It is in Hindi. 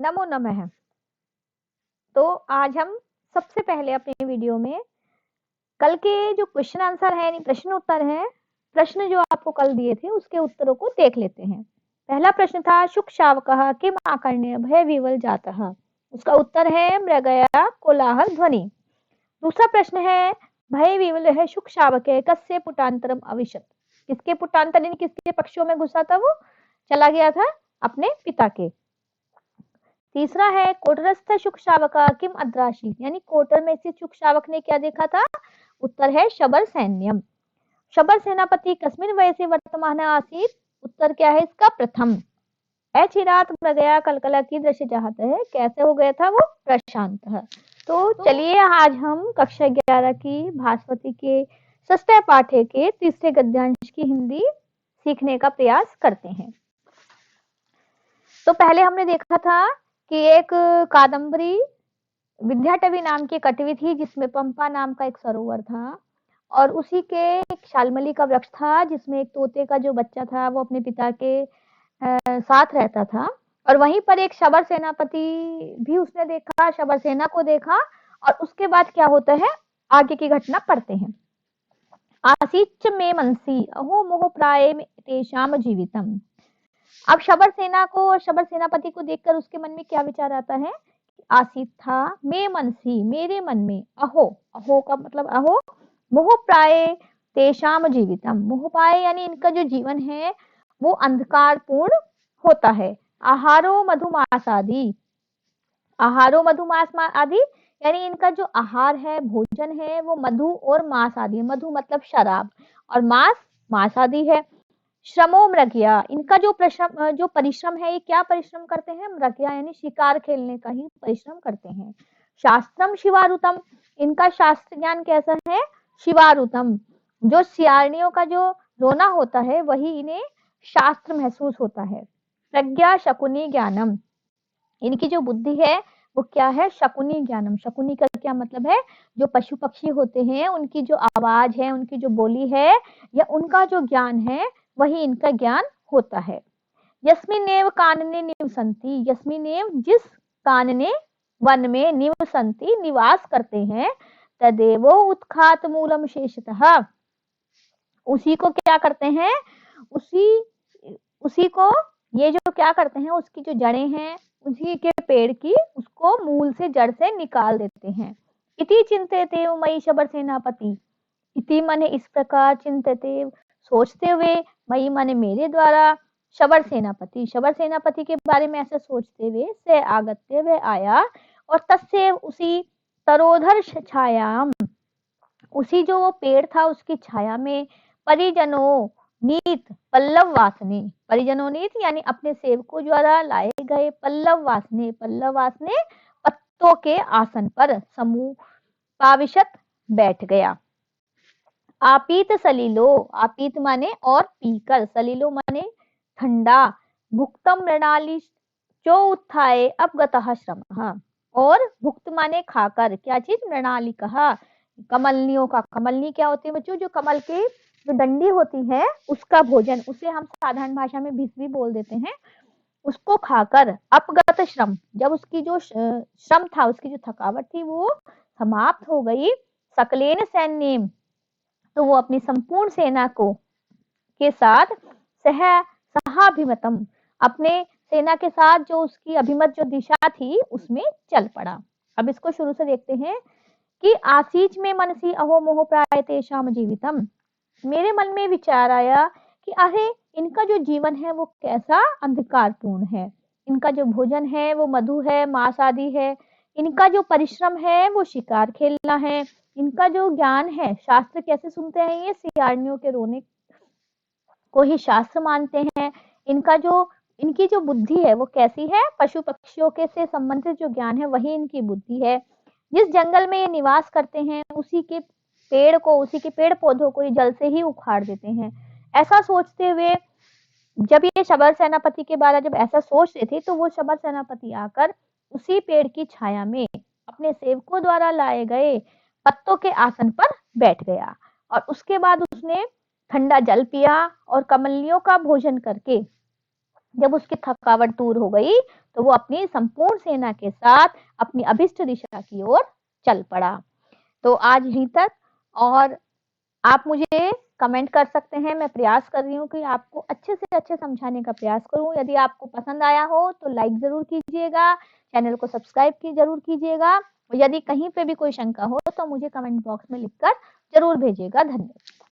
नमो नमः। तो आज हम सबसे पहले अपने वीडियो में कल के जो क्वेश्चन आंसर है, यानी प्रश्न उत्तर है, प्रश्न जो आपको कल दिए थे उसके उत्तरों को देख लेते हैं। पहला प्रश्न था शुक शावकः किम आकर्ण्य भय विवल जातः। उसका उत्तर है मृगया कोलाहल ध्वनि। दूसरा प्रश्न है भय विवल है शुक शावके कस्य पुटांतरम अविशत। किसके पुटांतर यानी किसके पक्षों में घुसा था, वो चला गया था अपने पिता के। तीसरा है कोटरस्थ शुक शावक किम अद्राशी, यानी कोटर में से शुक शावक ने क्या देखा था। उत्तर है शबर सैन्यम। शबर सेनापति कस्मिन वयसे वर्तमान आसीत। उत्तर क्या है इसका, प्रथम। अचिरात मृगया कलकला की दृश्य चाहत है, कैसे हो गया था वो, प्रशांत है। तो चलिए आज हम कक्षा 11 की भास्वती के षष्ठ पाठ्य के तीसरे गद्यांश की हिंदी सीखने का प्रयास करते हैं। तो पहले हमने देखा था कि एक कादम्बरी विद्याटवी नाम की कटवी थी जिसमें पंपा नाम का एक सरोवर था, और उसी के एक शालमली का वृक्ष था जिसमें एक तोते का जो बच्चा था वो अपने पिता के साथ रहता था। और वहीं पर एक शबर सेनापति भी उसने देखा, शबर सेना को देखा। और उसके बाद क्या होता है, आगे की घटना पढ़ते हैं। आसीच में मनसी अहो मोह प्राय तेषाम जीवितम। अब शबर सेना को और शबर सेनापति को देखकर उसके मन में क्या विचार आता है, आसित था मे मनसी, मेरे मन में, अहो, अहो का मतलब अहो, मोह प्राय तेषाम जीवितम, मोह पाए यानी इनका जो जीवन है वो अंधकार पूर्ण होता है। आहारो मधुमास आदि, आहारो मधुमास आदि यानी इनका जो आहार है, भोजन है, वो मधु और मांस आदि। मधु मतलब शराब और मांस मांस आदि है। श्रमो मृगया, इनका जो परिश्रम है, ये क्या परिश्रम करते हैं, मृगया यानी शिकार खेलने का ही परिश्रम करते हैं। शास्त्रम शिवारुतम, इनका शास्त्र ज्ञान कैसा है, शिवारुतम, जो सियारनियों का जो रोना होता है वही इन्हें शास्त्र महसूस होता है। प्रज्ञा शकुनी ज्ञानम, इनकी जो बुद्धि है वो क्या है, शकुनी ज्ञानम। शकुनी का क्या मतलब है, जो पशु पक्षी होते हैं उनकी जो आवाज है, उनकी जो बोली है, या उनका जो ज्ञान है वही इनका ज्ञान होता है। यस्मिनेव कानने निवसंती, यस्मिनेव जिस कानने वन में निवसंती निवास करते हैं, तदेवो उत्खात मूलम शेषतः, उसी को क्या करते हैं, उसी को ये जो क्या करते हैं, उसकी जो जड़ें हैं उसी के पेड़ की उसको मूल से जड़ से निकाल देते हैं। इति चिंतते मई शबर सेनापति, इति माने इस प्रकार, चिंतते सोचते हुए, मई माने मेरे द्वारा, शबर सेनापति, शबर सेनापति के बारे में ऐसा सोचते हुए, से आगत्य वे आया, और तस्य उसी तरोधर छायाम, उसी जो वो पेड़ था उसकी छाया में, परिजनों नीत पल्लव वासने, परिजनों नीत यानी अपने सेवकों द्वारा लाए गए पल्लव वासने, पल्लव वासने पत्तों के आसन पर समूह पाविशत बैठ गया। आपीत सलीलो, आपीत माने और पीकर, सलीलो माने ठंडा, भुक्तम मृणाली जो उत्थाए अपगतः श्रमः, और भुक्त माने खाकर, क्या चीज, मृणाली कहा, कमलनियों का, कमलनी क्या होती है बच्चों, जो कमल की जो डंडी होती है उसका भोजन, उसे हम साधारण भाषा में भिस भी बोल देते हैं, उसको खाकर अपगत श्रम, जब उसकी जो श्रम था, उसकी जो थकावट थी वो समाप्त हो गई, सकलेन सैन्य, तो वो अपनी संपूर्ण सेना को के साथ सहाभिमतम, अपने सेना के साथ जो उसकी अभिमत जो दिशा थी उसमें चल पड़ा। अब इसको शुरू से देखते हैं कि आसीच में मनसी अहो मोह प्राय तेषाम जीवितम, मेरे मन में विचार आया कि अरे इनका जो जीवन है वो कैसा अंधकारपूर्ण है, इनका जो भोजन है वो मधु है, मांस आदि है, इनका जो परिश्रम है वो शिकार खेलना है, इनका जो ज्ञान है, शास्त्र कैसे सुनते हैं, ये सियारनियों के रोने को ही शास्त्र मानते हैं, इनकी जो बुद्धि है वो कैसी है, पशु पक्षियों के से संबंधित जो ज्ञान है वही इनकी बुद्धि है। जिस जंगल में ये निवास करते हैं उसी के पेड़ पौधों को ये जल से ही उखाड़ देते हैं। ऐसा सोचते हुए जब ये शबर सेनापति के बारे जब ऐसा सोच रहे थे, तो वो शबर सेनापति आकर उसी पेड़ की छाया में अपने सेवकों द्वारा लाए गए पत्तों के आसन पर बैठ गया, और उसके बाद उसने ठंडा जल पिया और कमलियों का भोजन करके जब उसकी थकावट दूर हो गई तो वो अपनी संपूर्ण सेना के साथ अपनी अभिष्ट दिशा की ओर चल पड़ा। तो आज यहीं तक, और आप मुझे कमेंट कर सकते हैं। मैं प्रयास कर रही हूँ कि आपको अच्छे से अच्छे समझाने का प्रयास करूँ। यदि आपको पसंद आया हो तो लाइक जरूर कीजिएगा, चैनल को सब्सक्राइब की जरूर कीजिएगा, और यदि कहीं पे भी कोई शंका हो तो मुझे कमेंट बॉक्स में लिखकर जरूर भेजिएगा। धन्यवाद।